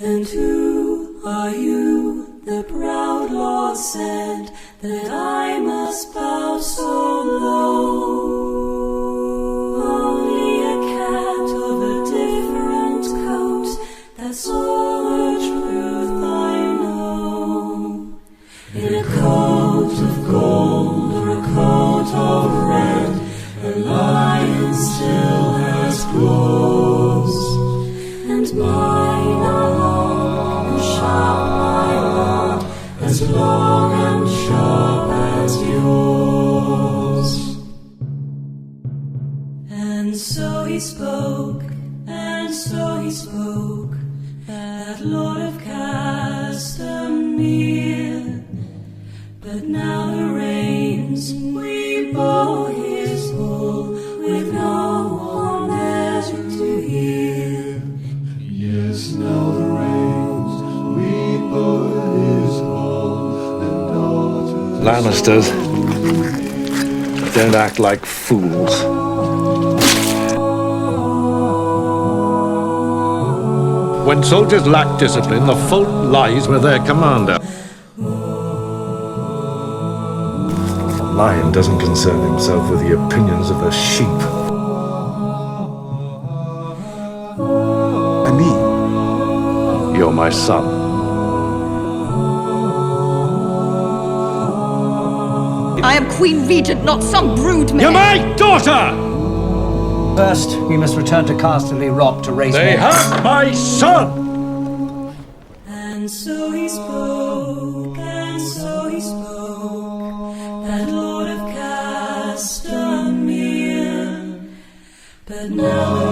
And who are you? The proud lord said that I must bow so low. Only a cat of a different coat, that's all the truth I know. In a coat of gold or a coat of red, a lion still has claws, and mine are long and sharp, my lord, as long and sharp as yours. And so he spoke, that Lord of Castamere. But now the reins we bow his bull, with no one there to hear. Yes, now the reins we bow his bull, and daughters. Lannisters, don't act like fools. When soldiers lack discipline, the fault lies with their commander. The lion doesn't concern himself with the opinions of the sheep. And me? You're my son. I am Queen Regent, not some brood mare. You're my daughter! First, we must return to Castamere Rock to raise They more. have my son! And so he spoke, that Lord of Castamere. But now